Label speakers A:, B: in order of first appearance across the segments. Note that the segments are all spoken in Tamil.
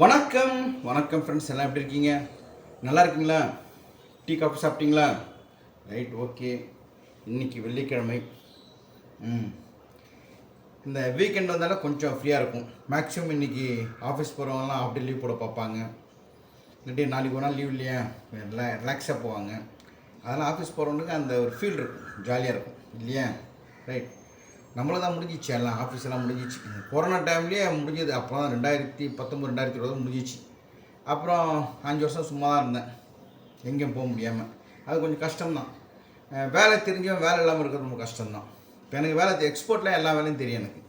A: வணக்கம் வணக்கம் ஃப்ரெண்ட்ஸ், எல்லாம் எப்படி இருக்கீங்க? நல்லா இருக்கீங்களா? டீ காஃபி சாப்பிட்டீங்களா? Right, okay. இன்றைக்கி வெள்ளிக்கிழமை. இந்த வீக்கெண்ட் வந்தாலும் கொஞ்சம் ஃப்ரீயாக இருக்கும். மேக்ஸிமம் இன்றைக்கி ஆஃபீஸ் போகிறவங்கலாம் ஆஃப் டே லீவ் போட பார்ப்பாங்க. இல்லாட்டி நாளைக்கு ஒரு நாள் லீவ் இல்லையா, ரிலாக்ஸாக போவாங்க. அதெல்லாம் ஆஃபீஸ் போகிறவங்களுக்கு அந்த ஒரு ஃபீல் இருக்கும், ஜாலியாக இருக்கும் இல்லையா? ரைட். நம்மள தான் முடிஞ்சிச்சு, எல்லாம் ஆஃபீஸ் எல்லாம் முடிஞ்சிச்சு. கொரோனா டைம்லேயே முடிஞ்சது. அப்புறம் 2019 2020 முடிஞ்சிச்சு. அப்புறம் 5 வருஷம் சும்மா தான் இருந்தேன், எங்கேயும் போக முடியாமல். அது கொஞ்சம் கஷ்டம்தான். வேலை தெரிஞ்சவன் வேலை இல்லாமல் இருக்கிறது ரொம்ப கஷ்டம்தான். இப்போ எனக்கு வேலை எக்ஸ்போர்ட்டில் எல்லா வேலையும் தெரியும் எனக்கு.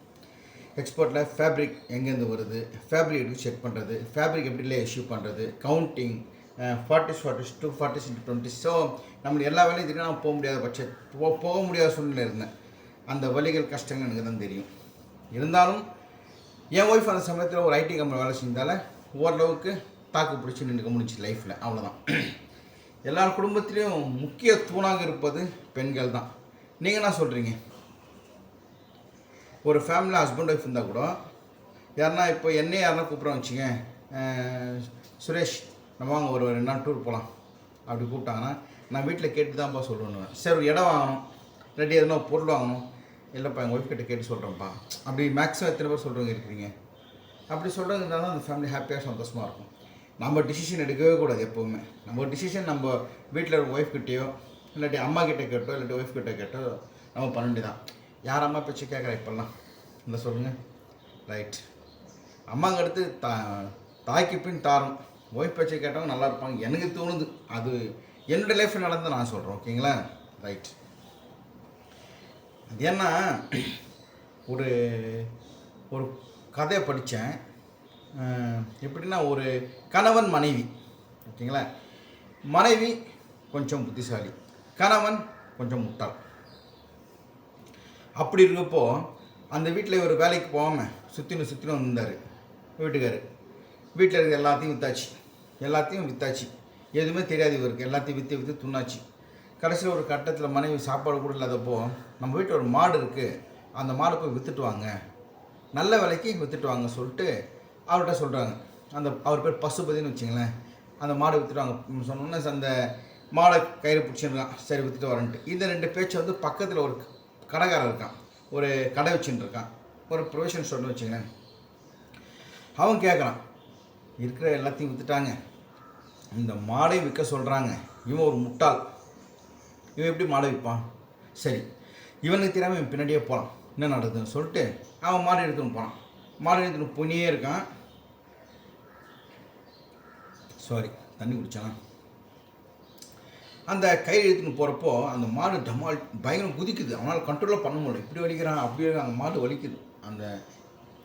A: எக்ஸ்போர்ட்டில் ஃபேப்ரிக் எங்கேருந்து வருது, ஃபேப்ரிக் எடுத்து செக் பண்ணுறது, ஃபேப்ரிக் எப்படிலே இஷ்யூ பண்ணுறது, counting, 40s 40s 240s into 20s. So நம்மளுக்கு எல்லா வேலையும் தெரியும். நான் போக முடியாத போக முடியாத சூழ்நிலை இருந்தேன். அந்த வழிகள் கஷ்டங்கள் எனக்கு தான் தெரியும். இருந்தாலும் என் ஒய்ஃப் அந்த சமயத்தில் ஒரு ஐடி கம்பெனி வேலை செஞ்சால ஓரளவுக்கு தாக்கு பிடிச்சி நின்றுக்க முடிஞ்சு லைஃப்பில். அவ்வளோதான். எல்லா குடும்பத்திலையும் முக்கிய தூணாக இருப்பது பெண்கள் தான். நீங்கள் என்ன சொல்கிறீங்க? ஒரு ஃபேமிலியில் ஹஸ்பண்ட் ஒய்ஃப் இருந்தால் கூட யாருன்னா இப்போ என்னையே யாருன்னா கூப்பிட்றோம் வச்சுங்க, சுரேஷ் நம்ம வாங்க ஒரு 2 நாள் டூர் போகலாம் அப்படி கூப்பிட்டாங்கன்னா நான் வீட்டில் கேட்டு தான்ப்பா சொல்லுவேன். சரி, ஒரு இடம் வாங்கணும், இல்லாட்டி எதுனா பொருள் வாங்கணும், இல்லைப்பா எங்கள் ஒய்ஃப் கிட்ட கேட்டு சொல்கிறேன்ப்பா. அப்படி மேக்ஸிமம் எத்தனை பேர் சொல்கிறவங்க இருக்கிறீங்க? அப்படி சொல்கிறதுனால தான் அந்த ஃபேமிலி ஹாப்பியாக சந்தோஷமாக இருக்கும். நம்ம டிசிஷன் எடுக்கவே கூடாது எப்போவுமே. நம்ம டிசிஷன் நம்ம வீட்டில் இருக்க ஒய்ஃப் கிட்டேயோ இல்லாட்டி அம்மா கிட்டே கேட்டோ இல்லாட்டி ஒய்ஃப் கிட்டே கேட்டோ நம்ம பண்ண வேண்டியதான். யார் அம்மா பேச்சு கேட்குறா இப்போல்லாம்? இந்த சொல்லுங்கள். ரைட். அம்மாங்க அடுத்து தாய்க்கு பின் தாரம். ஒய்ஃப் பேச்சை கேட்டவங்க நல்லா இருப்பாங்க எனக்கு தோணுது. அது என்னுடைய லைஃப்பில் நடந்து நான் சொல்கிறேன். ஓகேங்களா? ரைட். அது ஏன்னா ஒரு ஒரு கதையை படித்தேன். எப்படின்னா ஒரு கணவன் மனைவி, ஓகேங்களா? மனைவி கொஞ்சம் புத்திசாலி, கணவன் கொஞ்சம் முட்டாள். அப்படி இருக்கப்போ அந்த வீட்டில் ஒரு வேலைக்கு போகாமல் சுற்றினு வந்தார் வீட்டுக்காரு. வீட்டில் இருக்க எல்லாத்தையும் விற்றாச்சு. எதுவுமே தெரியாது இவருக்கு. எல்லாத்தையும் விற்று துண்ணாச்சு. கடைசியில் ஒரு கட்டத்தில் மனைவி சாப்பாடு கூட இல்லாதப்போ நம்ம வீட்டில் ஒரு மாடு இருக்குது, அந்த மாடு போய் விற்றுட்டு வாங்க, நல்ல விலைக்கு விற்றுட்டு வாங்க சொல்லிட்டு அவர்கிட்ட சொல்கிறாங்க. அவர் பேர் பசுபதினு வச்சிங்களேன். அந்த மாடை விற்றுட்டு வாங்க சொன்னோன்னே அந்த மாடை கயிறு பிடிச்சிருக்கான். சரி, விற்றுட்டு வரேன்ட்டு. இந்த 2 பேச்சு வந்து பக்கத்தில் ஒரு கடைக்காரன் இருக்கான், ஒரு கடை வச்சுட்டு இருக்கான், ஒரு ப்ரொவிஷன் ஸ்டோர்னு வச்சுங்களேன். அவன் கேட்குறான், இருக்கிற எல்லாத்தையும் விற்றுட்டாங்க, இந்த மாடை விற்க சொல்கிறாங்க, இவன் ஒரு முட்டாள், இவன் எப்படி மாடை விற்பான்? சரி, இவனுக்கு தெரியாமல் இவன் பின்னாடியே போகலாம், என்ன நடக்குதுன்னு சொல்லிட்டு அவன் மாடு எடுத்துன்னு போகிறான். மாடு எடுத்துன்னு போனே இருக்கான். சாரி, தண்ணி குடித்தான். அந்த கயிறு எடுத்துன்னு போகிறப்போ அந்த மாடு டமால் பயங்கரம் குதிக்குது. அவனால் கண்ட்ரோலாக பண்ண முடியல. இப்படி வலிக்கிறான், அப்படியே அந்த மாடு வலிக்குது. அந்த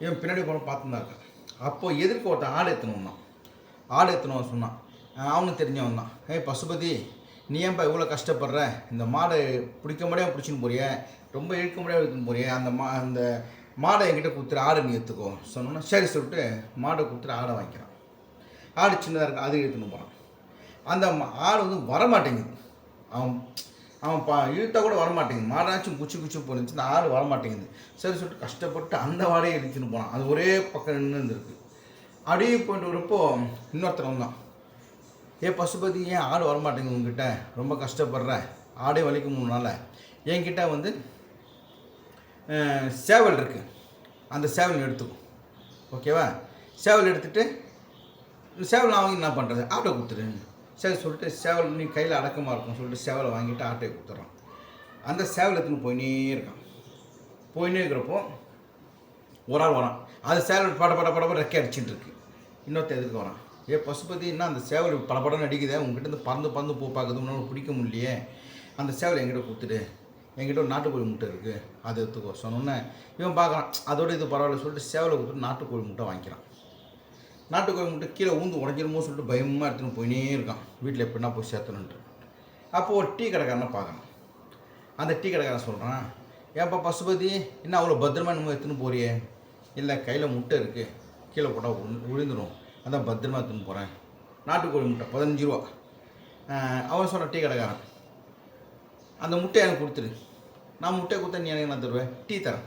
A: இவன் பின்னாடி போகிற பார்த்துன்னு இருக்கான். அப்போது எதிர்க்க ஒருத்தன் ஆடு எடுத்துன்னு சொன்னான். அவனுக்கு தெரிஞ்சவன் தான். பசுபதி, நீ ஏன்பா இவ்வளோ கஷ்டப்படுற? இந்த மாடை பிடிக்க முடியாமல் பிடிச்சின்னு போறிய, ரொம்ப இழுக்க முடியாமல் இழுத்துன்னு போறிய, அந்த மாடை என்கிட்ட கொடுத்துரு, ஆடை நீ எடுத்துக்கோ சொன்னோன்னா சரி சொல்லிட்டு மாடை கொடுத்துட்டு ஆடை வாங்கிக்கிறான். ஆடு சின்னதாக இருக்கு, அது எடுத்துன்னு போகிறான். அந்த ஆடு வந்து வரமாட்டேங்குது. அவன் இழுத்தா கூட வரமாட்டேங்குது. மாடாச்சும் குச்சி போனிச்சு, இந்த ஆடு வரமாட்டேங்குது. சரி சொல்லிட்டு கஷ்டப்பட்டு அந்த வாடையை இழுத்துன்னு போனான். அது ஒரே பக்கம் நின்று இருந்திருக்கு. அப்படியே போயிட்டு வரப்போ இன்னொருத்தர் வந்தான். பசுபதி, ஏன் ஆடு வரமாட்டேங்குது உங்ககிட்ட? ரொம்ப கஷ்டப்படுற, ஆடே வலிக்கும் 3 நாள். என்கிட்ட வந்து சேவல் இருக்குது, அந்த சேவல் எடுத்துக்கும், ஓகேவா? சேவல் எடுத்துகிட்டு சேவல் நான் வாங்கி என்ன பண்ணுறது, ஆட்டை கொடுத்துரு. சரி சொல்லிட்டு சேவல் நீ கையில் அடக்கமாக இருக்கும் சொல்லிட்டு சேவலை வாங்கிட்டு ஆட்டையை கொடுத்துட்றான். அந்த சேவல் எடுத்துன்னு போயினே இருக்கிறப்போ ஒரு ஆள் வரான். அது சேவல் பட ரெக்கை அடிச்சுட்டு இருக்கு. இன்னொருத்தர் எதுக்கு வரான். பசுபதி, என்ன அந்த சேவல் படப்படன்னு அடிக்குதே, உங்ககிட்ட பறந்து பூ பார்க்குறது உன்னால பிடிக்க முடியலையே, அந்த சேவல் என்கிட்ட கொடுத்துட்டு, என்கிட்ட ஒரு நாட்டுக்கோழி முட்டை இருக்குது, அதை எடுத்துக்கோ சொன்னோன்னே இவன் பார்க்குறான். அதோட இது பரவாயில்ல சொல்லிட்டு சேவலை கொடுத்துட்டு நாட்டுக்கோழி முட்டை வாங்கிக்கிறான். நாட்டுக்கோழி முட்டை கீழே ஊந்து உடஞ்சிருமோ சொல்லிட்டு பயமாக எடுத்துன்னு போயினே இருக்கான், வீட்டில் எப்படின்னா போய் சேர்த்தணுன்ட்டு. அப்போது ஒரு டீ கடைக்காரனை பார்க்குறான். அந்த டீ கடைக்காரன் சொல்கிறான், ஏன்ப்பா பசுபதி, என்ன அவ்வளோ பத்திரமா என்னமோ எடுத்துன்னு போறியே? இல்லை, கையில் முட்டை இருக்குது, கீழே போட்டால் விழுந்துடும், அதான் பத்திரமா எடுத்துன்னு போகிறேன். நாட்டுக்கோழி முட்டை 15 ரூபா. அவன் சொன்ன டீ கடைக்காரன், அந்த முட்டையை எனக்கு கொடுத்துரு. நான் முட்டையை கொடுத்தா நீ எனக்கு நான் தருவேன், டீ தரேன்.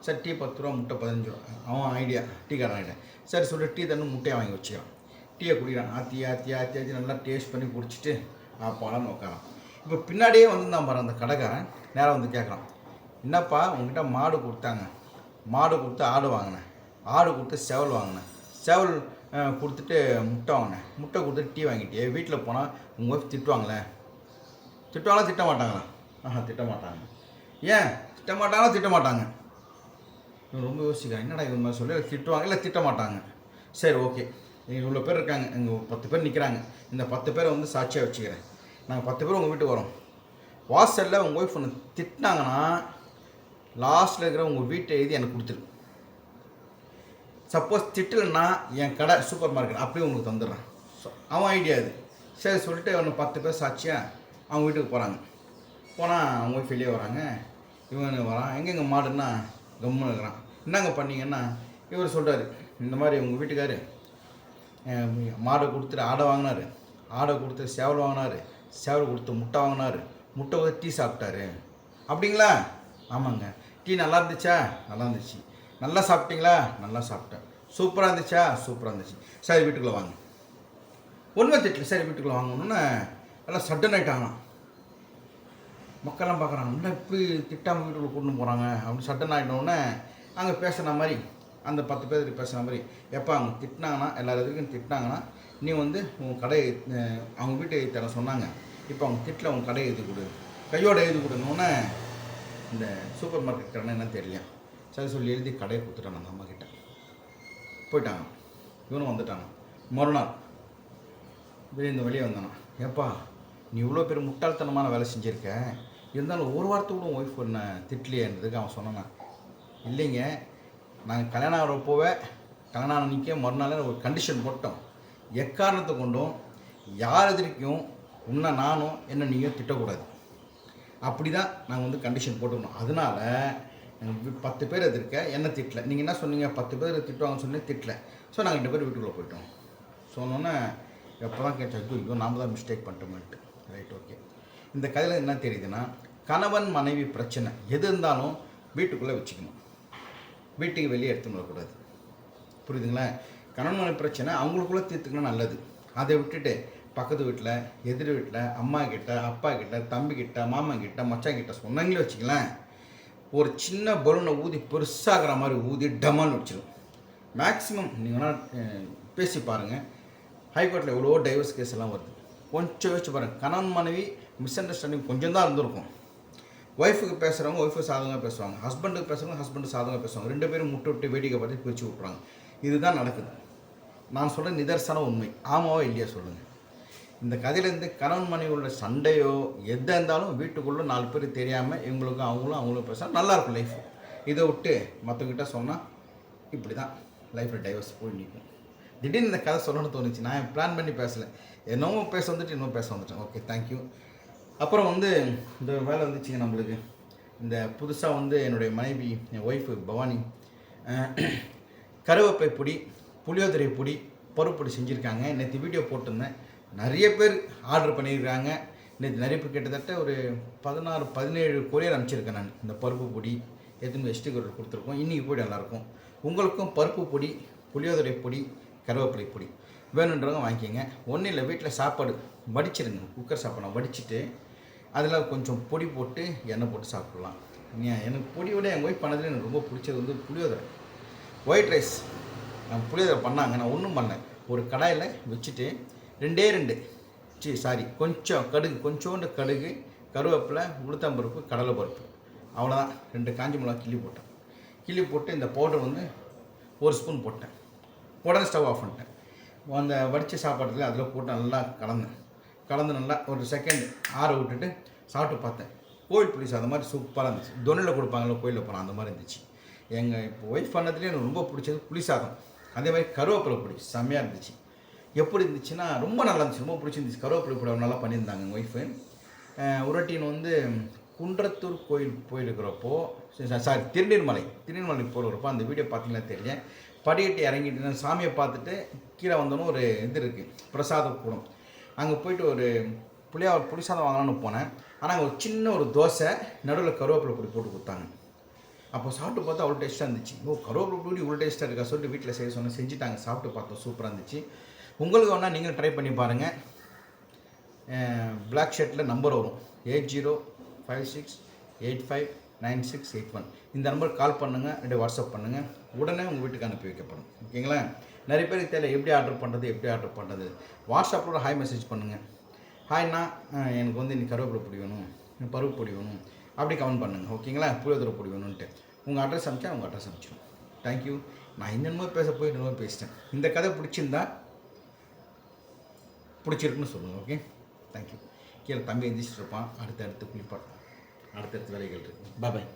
A: சரி டீ 10 ரூபா, முட்டை 15 ரூபா. அவன் ஐடியா டீக்காரன் ஐடியா. சரி சொல்லிட்டு டீ தண்ணி முட்டையை வாங்கி வச்சுக்கிறான். டீயை குடிக்கிறான். ஆற்றி நல்லா டேஸ்ட் பண்ணி குடிச்சிட்டு போகலான்னு உட்காரான். இப்போ பின்னாடியே வந்துருந்தான் பாரு அந்த கடைக்காரன். நேராக வந்து கேட்குறான், என்னப்பா உங்ககிட்ட மாடு கொடுத்தாங்க, மாடு கொடுத்து ஆடு வாங்கினேன், ஆடு கொடுத்து சேவல் வாங்கினேன், சேவல் கொடுத்துட்டு முட்டை வாங்கினேன், முட்டை கொடுத்துட்டு டீ வாங்கிட்டே, வீட்டில் போனால் உங்கள் ஒய்ஃப் திட்டுவாங்களே, திட்டுவாங்களா திட்ட மாட்டாங்களா? திட்ட மாட்டாங்க. ஏன் திட்ட மாட்டாங்களா? திட்ட மாட்டாங்க. இவன் ரொம்ப யோசிக்கிறான், என்னடா இவன் மாதிரி சொல்லி திட்டுவாங்க இல்லை திட்ட மாட்டாங்க. சரி ஓகே, நீங்கள் இவ்வளோ பேர் இருக்காங்க, இங்கே 10 பேர் நிற்கிறாங்க, இந்த 10 பேரை வந்து சாட்சியாக வச்சுக்கிறேன். நாங்கள் 10 பேர் உங்கள் வீட்டுக்கு வரோம். வாசலில் உங்கள் ஒய்ஃப் ஒன்று திட்டினாங்கன்னா லாஸ்ட்டில் இருக்கிற உங்கள் வீட்டை எழுதி எனக்கு கொடுத்துரு. சப்போஸ் திட்டலைன்னா என் கடை சூப்பர் மார்க்கெட் அப்படியே உங்களுக்கு தந்துடுறேன். அவன் ஐடியா இது. சரி சொல்லிட்டு ஒன்று 10 பேர் சாட்சியாக அவங்க வீட்டுக்கு போகிறாங்க. போனால் அவங்க ஒய்ஃப் வெளியே வராங்க. இவன் வரான், எங்கெங்கே மாடுன்னா கம்முன்னு இருக்கிறான். என்னங்க பண்ணீங்கன்னா இவர் சொல்கிறாரு, இந்த மாதிரி உங்கள் வீட்டுக்காரு மாடை கொடுத்துட்டு ஆடை வாங்கினார், ஆடை கொடுத்து சேவல் வாங்கினார், சேவல் கொடுத்து முட்டை வாங்கினார், முட்டை கொடுத்து டீ சாப்பிட்டாரு. அப்படிங்களா? ஆமாங்க. டீ நல்லா இருந்துச்சா? நல்லா இருந்துச்சு. நல்லா சாப்பிட்டீங்களா? நல்லா சாப்பிட்டேன். சூப்பராக இருந்துச்சா? சூப்பராக இருந்துச்சு. சரி வீட்டுக்குள்ளே வாங்க. ஒன்றுமே திட்டல. சரி வீட்டுக்குள்ளே வாங்கணுன்னு எல்லாம் சட்டன் ஆகிட்டாங்களாம். மக்கள்லாம் பார்க்குறாங்க, இன்னும் இப்படி திட்டாமல் வீட்டுக்குள்ளே கூட்டு போகிறாங்க அப்படின்னு சட்டன் ஆகிட்டோன்னே அங்கே பேசுன மாதிரி அந்த 10 பேருக்கு பேசுகிற மாதிரி, எப்போ அவங்க திட்டினாங்கன்னா எல்லாருக்கும் திட்டினாங்கன்னா நீ வந்து உன் கடை அவங்க வீட்டை தர சொன்னாங்க, இப்போ அவங்க திட்டில் உங்கள் கடையை எழுதி கொடு, கையோடு எழுதி கொடுன்னோன்னே இந்த சூப்பர் மார்க்கெட் கடனை என்ன தெரியலையா. சரி சொல்லி எழுதி கடையை கொடுத்துட்டாங்க அந்த அம்மா கிட்ட. போயிட்டாங்க. இவனும் வந்துட்டாங்க. மறுநாள் இந்த வெளியே வந்தானா, ஏப்பா நீ இவ்வளோ பேர் முட்டாள்தனமான வேலை செஞ்சுருக்க, இருந்தாலும் ஒரு வாரத்தை கூட ஒய்ஃப் என்ன திட்டலையேன்றதுக்கு அவன் சொன்னான், இல்லைங்க நாங்கள் கல்யாணம் ஆகிறப்போவே கல்யாணம் அன்றைக்கே மறுநாள் ஒரு கண்டிஷன் போட்டோம், எக்காரணத்தை கொண்டும் யார் எதிர்க்கும் உன்னை நானும் என்ன நீங்கள் திட்டக்கூடாது, அப்படி தான் நாங்கள் வந்து கண்டிஷன் போட்டுக்கணும். அதனால் 10 பேர் எதிர்க்க என்ன திட்டலை. நீங்கள் என்ன சொன்னீங்க, 10 பேர் திட்டுவாங்கன்னு சொல்லி திட்டலை. ஸோ நாங்கள் 2 பேர் வீட்டுக்குள்ளே போயிட்டோம். சொன்னோன்னே எப்போ தான் கேட்டேன், ஐயோ நாம் தான் மிஸ்டேக் பண்ணிட்டோம்ட்டு. Right okay. இந்த கதையில் என்ன தெரியுதுன்னா, கணவன் மனைவி பிரச்சனை எது இருந்தாலும் வீட்டுக்குள்ளே வச்சுக்கணும், வீட்டுக்கு வெளியே எடுத்து வரக்கூடாது. புரியுதுங்களா? கணவன் மனைவி பிரச்சனை அவங்களுக்குள்ளே தீர்த்துக்கணும், நல்லது. அதை விட்டுட்டு பக்கத்து வீட்டில், எதிர் வீட்டில், அம்மா கிட்ட, அப்பா கிட்ட, தம்பி கிட்ட, மாமன் கிட்ட, மச்சான் கிட்ட சொன்னீங்களே வச்சுக்கலாம், ஒரு சின்ன பலூனை ஊதி பெருசாகிற மாதிரி ஊதி டமான்னு வச்சிடும். மேக்ஸிமம் நீங்கள் வேணால் பேசி பாருங்கள், ஹைகோர்ட்டில் எவ்வளோ டைவர்ஸ் கேஸ் எல்லாம் வருது. கொஞ்சம் வச்சு பாருங்கள், கணவன் மனைவி மிஸ் அண்டர்ஸ்டாண்டிங் கொஞ்சம் தான் இருந்திருக்கும். ஒய்ஃபுக்கு பேசுகிறவங்க ஒய்ஃபு சாதகமாக பேசுவாங்க, ஹஸ்பண்டுக்கு பேசுகிறவங்க ஹஸ்பண்டு சாதகமாக பேசுவாங்க, 2 பேரும் முட்டை விட்டு வேடிக்கை பார்த்து பிரித்து விட்றாங்க. இதுதான் நடக்குது. நான் சொல்கிற நிதர்சன உண்மை. ஆமாவோ இல்லையா சொல்லுங்கள். இந்த கதையிலேருந்து கணவன் மனைவியோட சண்டையோ எதாக இருந்தாலும் வீட்டுக்குள்ளே 4 பேர் தெரியாமல் இவங்களுக்கும் அவங்களும் பேச நல்லாயிருக்கும் லைஃப். இதை விட்டு மற்றவங்கிட்ட சொன்னால் இப்படி தான் லைஃப்பில் டைவர்ஸ் போய் நிற்கும். திடீர்னு இந்த கதை சொல்லணும்னு தோணுச்சு. நான் பிளான் பண்ணி பேசலை, என்னவோ பேச வந்துட்டு இன்னும் பேச வந்துட்டேன். Okay, thank you. அப்புறம் வந்து இந்த வேலை வந்துச்சுங்க நம்மளுக்கு. இந்த புதுசாக வந்து என்னுடைய மனைவி, என் ஒய்ஃபு பவானி கருவேப்பை பொடி, புளியோதரை பொடி, பருப்பொடி செஞ்சுருக்காங்க. நேற்று வீடியோ போட்டிருந்தேன். நிறைய பேர் ஆர்டர் பண்ணியிருக்காங்க. நேற்று நிறைய பேர் கிட்டத்தட்ட ஒரு 16-17 கொரியர் அனுப்பிச்சிருக்கேன் நான். இந்த பருப்பு பொடி எதுவும் எஸ்டி கொரியர் கொடுத்துருக்கோம். இன்றைக்கி போய்ட்டு நல்லாயிருக்கும். உங்களுக்கும் பருப்பு பொடி, புளியோதரை பொடி, கருவேப்பிலை பொடி வேணுன்றவங்க வாங்கிக்கோங்க. ஒன்றும் இல்லை, வீட்டில் சாப்பாடு வடிச்சிருங்க, குக்கர் சாப்பாடு வடிச்சிட்டு அதில் கொஞ்சம் பொடி போட்டு எண்ணெய் போட்டு சாப்பிட்லாம். எனக்கு பொடியோட என் ஒய்ஃப் பண்ணதில் எனக்கு ரொம்ப பிடிச்சது வந்து புளியோதரை, ஒயிட் ரைஸ். நான் புளியோதரை பண்ணாங்க, நான் ஒன்றும் பண்ணேன். ஒரு கடாயில் வச்சுட்டு 2 கொஞ்சம் கடுகு, கொஞ்சோண்டு கடுகு, கருவேப்பிலை, உளுத்தம்பருப்பு, கடலை பருப்பு, அவ்வளோதான். 2 காஞ்சி மிளகா கிள்ளி போட்டேன். கிள்ளி போட்டு இந்த பவுடர் வந்து 1 ஸ்பூன் போட்டேன். உடனே ஸ்டவ் ஆஃப் பண்ணிட்டேன். அந்த வடித்த சாப்பாட்டில் அதில் போட்டு நல்லா கலந்து நல்லா ஒரு செகண்ட் ஆற விட்டுட்டு சாப்பிட்டு பார்த்தேன். கோயில் புளி சாதம் மாதிரி சூப்பராக இருந்துச்சு. தொன்னில் கொடுப்பாங்களோ கோயிலில் போனால் அந்த மாதிரி இருந்துச்சு. எங்கள் இப்போ ஒய்ஃப் பண்ணதுலேயே எனக்கு ரொம்ப பிடிச்சது புளி சாதம். அதே மாதிரி கருவேப்பிலை பொடி செம்மையாக இருந்துச்சு. எப்படி இருந்துச்சுன்னா ரொம்ப நல்லா இருந்துச்சு, ரொம்ப பிடிச்சிருந்துச்சு. கருவேப்பிலை பொடி நல்லா பண்ணியிருந்தாங்க எங்கள் ஒய்ஃபு. உரட்டின்னு வந்து குன்றத்தூர் கோயில் போயிருக்கிறப்போ, திருநீர்மலை போகிறப்போ அந்த வீடியோ பார்த்தீங்கன்னா தெரியல, படிக்கட்டு இறங்கிட்டு சாமியை பார்த்துட்டு கீழே வந்தோன்னு ஒரு இது இருக்குது, பிரசாத கூடம். அங்கே போயிட்டு ஒரு புளி சாதம் வாங்கலான்னு போனேன். ஆனால் அங்கே ஒரு சின்ன ஒரு தோசை, நடுவில் கருவேப்பிலை பொடி போட்டு கொடுத்தாங்க. அப்போ சாப்பிட்டு பார்த்தா அவ்வளோ டேஸ்ட்டாக இருந்துச்சு. கருவேப்பிலை பொடி இவ்வளோ டேஸ்ட்டாக இருக்கா சொல்லிட்டு வீட்டில் செய்ய சொன்னேன், செஞ்சுட்டாங்க. சாப்பிட்டு பார்த்தோம், சூப்பராக இருந்துச்சு. உங்களுக்கு வேணால் நீங்களும் ட்ரை பண்ணி பாருங்கள். பிளாக் ஷர்ட்டில் நம்பர் வரும் 8056859681. இந்த நம்பருக்கு கால் பண்ணுங்கள், அப்படியே வாட்ஸ்அப் பண்ணுங்கள், உடனே உங்கள் வீட்டுக்கு அனுப்பி வைக்கப்படும். ஓகேங்களா? நிறைய பேருக்கு தெரியல எப்படி ஆர்டர் பண்ணுறது. வாட்ஸ்அப்பில் ஹாய் மெசேஜ் பண்ணுங்கள். ஹாய்ண்ணா, எனக்கு வந்து இன்னைக்கு கருவேப்பிலை பொடி வேணும், பருப்பு பொடி வேணும், அப்படி கமெண்ட் பண்ணுங்கள். ஓகேங்களா? புளியோதரை பொடி வேணும்ன்ட்டு உங்கள் அட்ரஸ் அனுப்பிச்சா உங்கள் அட்ரஸ் அனுப்பிச்சிடும். தேங்க்யூ. நான் என்னென்னமோ என்னமோ பேசிட்டேன். இந்த கதை பிடிச்சிருக்குன்னு சொல்லுங்கள். Okay, thank you. கீழே தம்பி எந்திரிச்சிட்டு இருப்பான், அடுத்தடுத்து குளிப்பான், அடுத்தடுத்து வேலைகள் இருக்குது. பாய்.